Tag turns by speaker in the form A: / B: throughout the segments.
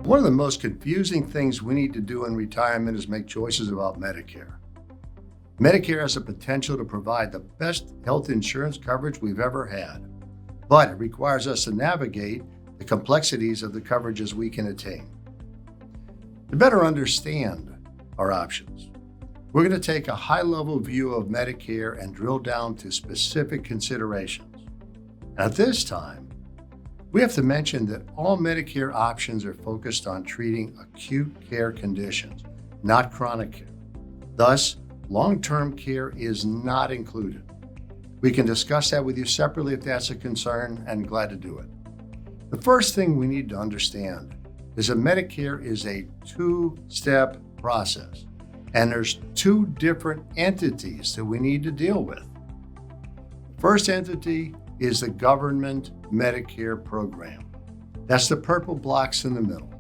A: One of the most confusing things we need to do in retirement is make choices about Medicare. Medicare has the potential to provide the best health insurance coverage we've ever had, but it requires us to navigate the complexities of the coverages we can attain. To better understand our options, we're going to take a high-level view of Medicare and drill down to specific considerations. At this time, we have to mention that all Medicare options are focused on treating acute care conditions, not chronic care. Thus, long-term care is not included. We can discuss that with you separately if that's a concern, and glad to do it. The first thing we need to understand is that Medicare is a two-step process, and there's two different entities that we need to deal with. The first entity is the government Medicare program. That's the purple blocks in the middle.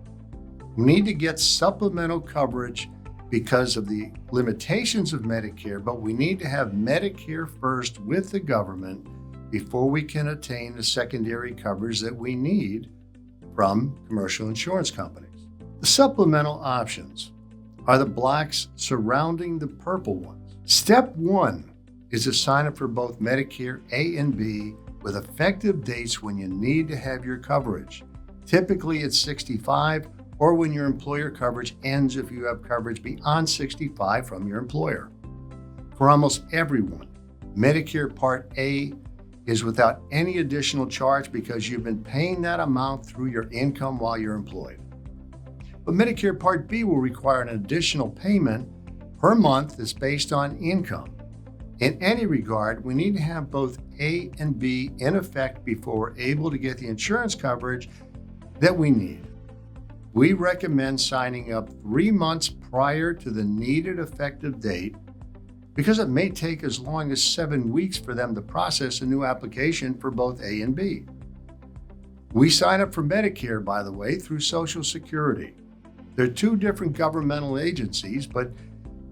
A: We need to get supplemental coverage because of the limitations of Medicare, but we need to have Medicare first with the government before we can attain the secondary coverage that we need from commercial insurance companies. The supplemental options are the blocks surrounding the purple ones. Step one is to sign up for both Medicare A and B with effective dates when you need to have your coverage. Typically it's 65 or when your employer coverage ends if you have coverage beyond 65 from your employer. For almost everyone, Medicare Part A is without any additional charge because you've been paying that amount through your income while you're employed. But Medicare Part B will require an additional payment per month that's based on income. In any regard, we need to have both A and B in effect before we're able to get the insurance coverage that we need. We recommend signing up 3 months prior to the needed effective date because it may take as long as 7 weeks for them to process a new application for both A and B. We sign up for Medicare, by the way, through Social Security. They're two different governmental agencies, but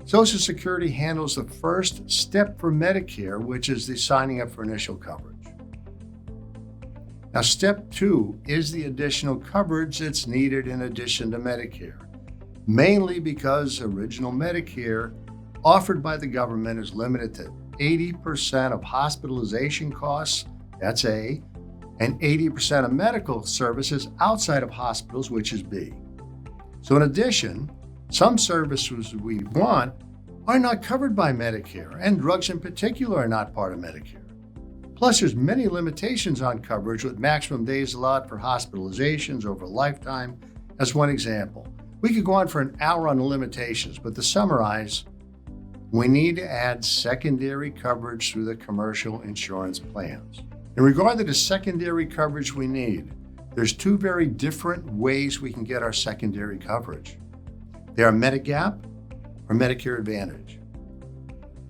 A: Social Security handles the first step for Medicare, which is the signing up for initial coverage. Now, step two is the additional coverage that's needed in addition to Medicare, mainly because original Medicare offered by the government is limited to 80% of hospitalization costs, that's A, and 80% of medical services outside of hospitals, which is B. So in addition, some services we want are not covered by Medicare, and drugs in particular are not part of Medicare. Plus, there's many limitations on coverage with maximum days allowed for hospitalizations over a lifetime, as one example. We could go on for an hour on the limitations, but to summarize, we need to add secondary coverage through the commercial insurance plans. In regard to the secondary coverage we need, there's two very different ways we can get our secondary coverage. They are Medigap or Medicare Advantage.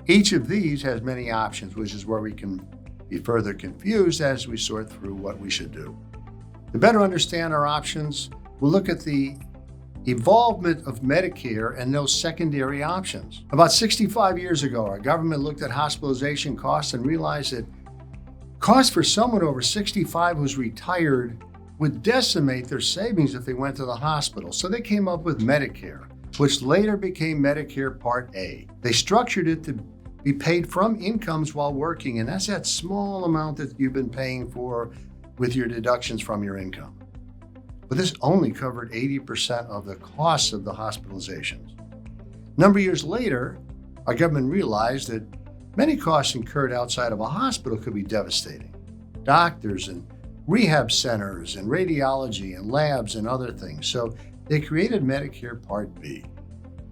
A: Each of these has many options, which is where we can be further confused as we sort through what we should do. To better understand our options, we'll look at the evolvement of Medicare and those secondary options. About 65 years ago, our government looked at hospitalization costs and realized that costs for someone over 65 who's retired would decimate their savings if they went to the hospital. So they came up with Medicare, which later became Medicare Part A. They structured it to be paid from incomes while working, and that's that small amount that you've been paying for with your deductions from your income. But this only covered 80% of the costs of the hospitalizations. A number of years later, our government realized that many costs incurred outside of a hospital could be devastating. Doctors and rehab centers and radiology and labs and other things. So they created Medicare Part B.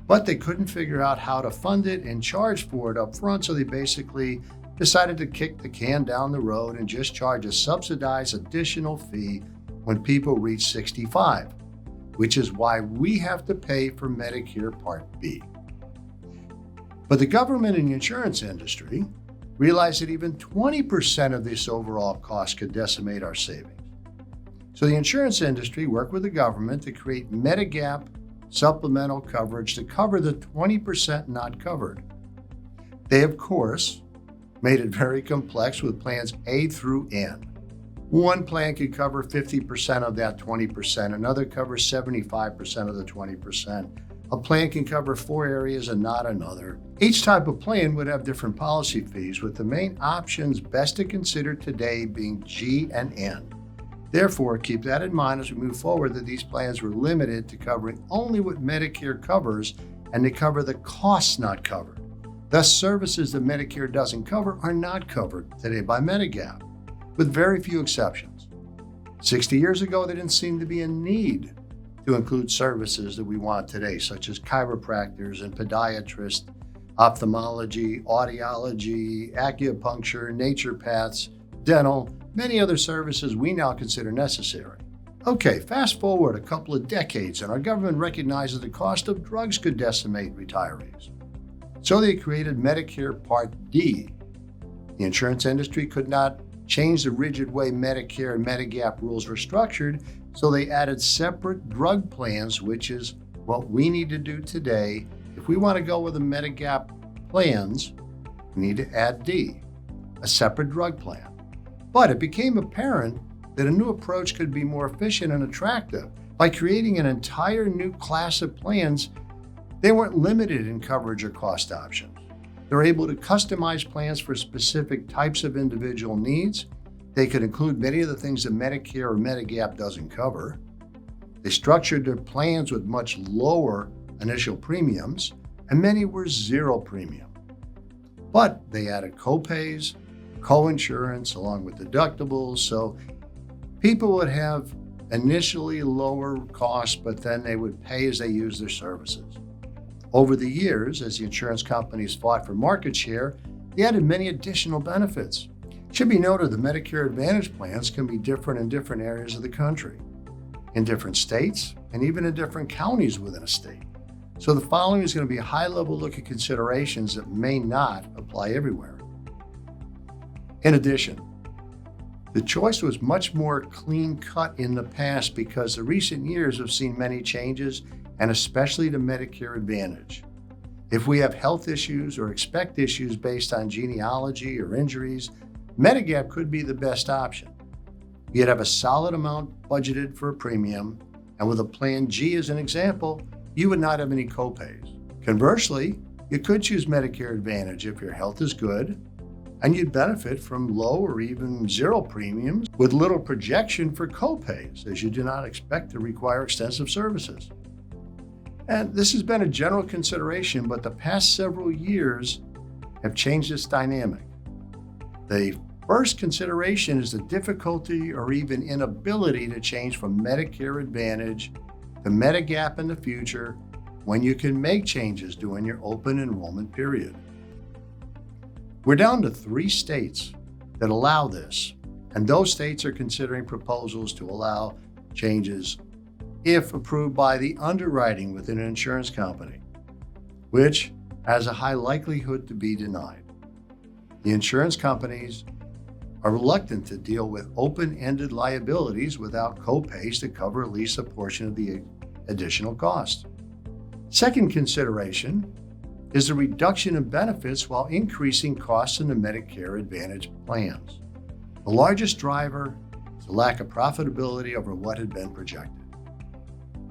A: But they couldn't figure out how to fund it and charge for it up front, so they basically decided to kick the can down the road and just charge a subsidized additional fee when people reach 65, which is why we have to pay for Medicare Part B. But the government and the insurance industry realized that even 20% of this overall cost could decimate our savings. So the insurance industry worked with the government to create Medigap supplemental coverage to cover the 20% not covered. They, of course, made it very complex with plans A through N. One plan could cover 50% of that 20%, another covers 75% of the 20%. A plan can cover 4 areas and not another. Each type of plan would have different policy fees, with the main options best to consider today being G and N. Therefore, keep that in mind as we move forward, that these plans were limited to covering only what Medicare covers, and they cover the costs not covered. Thus, services that Medicare doesn't cover are not covered today by Medigap, with very few exceptions. 60 years ago, there didn't seem to be a need to include services that we want today, such as chiropractors and podiatrists, ophthalmology, audiology, acupuncture, naturopaths, dental, many other services we now consider necessary. Okay, fast forward a couple of decades and our government recognizes the cost of drugs could decimate retirees. So they created Medicare Part D. The insurance industry could not change the rigid way Medicare and Medigap rules were structured, so they added separate drug plans, which is what we need to do today. If we want to go with the Medigap plans, we need to add D, a separate drug plan. But it became apparent that a new approach could be more efficient and attractive. By creating an entire new class of plans, they weren't limited in coverage or cost options. They're able to customize plans for specific types of individual needs. They could include many of the things that Medicare or Medigap doesn't cover. They structured their plans with much lower initial premiums, and many were zero premium. But they added co-pays, co-insurance, along with deductibles, so people would have initially lower costs, but then they would pay as they use their services. Over the years, as the insurance companies fought for market share, they added many additional benefits. It should be noted that Medicare Advantage plans can be different in different areas of the country, in different states, and even in different counties within a state. So the following is going to be a high-level look at considerations that may not apply everywhere. In addition, the choice was much more clean-cut in the past because the recent years have seen many changes, and especially to Medicare Advantage. If we have health issues or expect issues based on genealogy or injuries, Medigap could be the best option. You'd have a solid amount budgeted for a premium, and with a Plan G as an example, you would not have any copays. Conversely, you could choose Medicare Advantage if your health is good, and you'd benefit from low or even zero premiums with little projection for copays, as you do not expect to require extensive services. And this has been a general consideration, but the past several years have changed this dynamic. The first consideration is the difficulty or even inability to change from Medicare Advantage to Medigap in the future when you can make changes during your open enrollment period. We're down to 3 states that allow this, and those states are considering proposals to allow changes if approved by the underwriting within an insurance company, which has a high likelihood to be denied. The insurance companies are reluctant to deal with open-ended liabilities without copays to cover at least a portion of the additional cost. Second consideration is the reduction in benefits while increasing costs in the Medicare Advantage plans. The largest driver is the lack of profitability over what had been projected.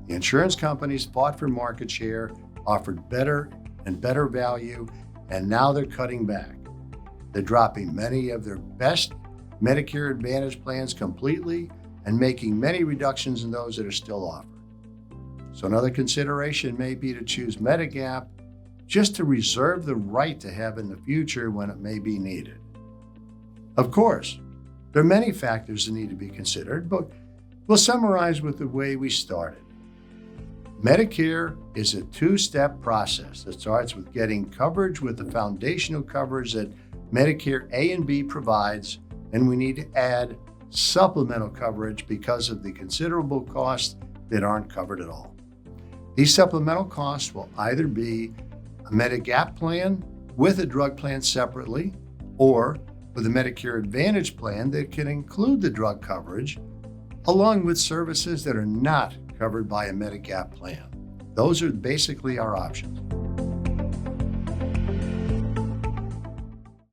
A: The insurance companies fought for market share, offered better and better value, and now they're cutting back. They're dropping many of their best Medicare Advantage plans completely and making many reductions in those that are still offered. So another consideration may be to choose Medigap just to reserve the right to have in the future when it may be needed. Of course, there are many factors that need to be considered, but we'll summarize with the way we started. Medicare is a 2-step process that starts with getting coverage with the foundational coverage that Medicare A and B provides, and we need to add supplemental coverage because of the considerable costs that aren't covered at all. These supplemental costs will either be a Medigap plan with a drug plan separately, or with a Medicare Advantage plan that can include the drug coverage, along with services that are not covered by a Medigap plan. Those are basically our options.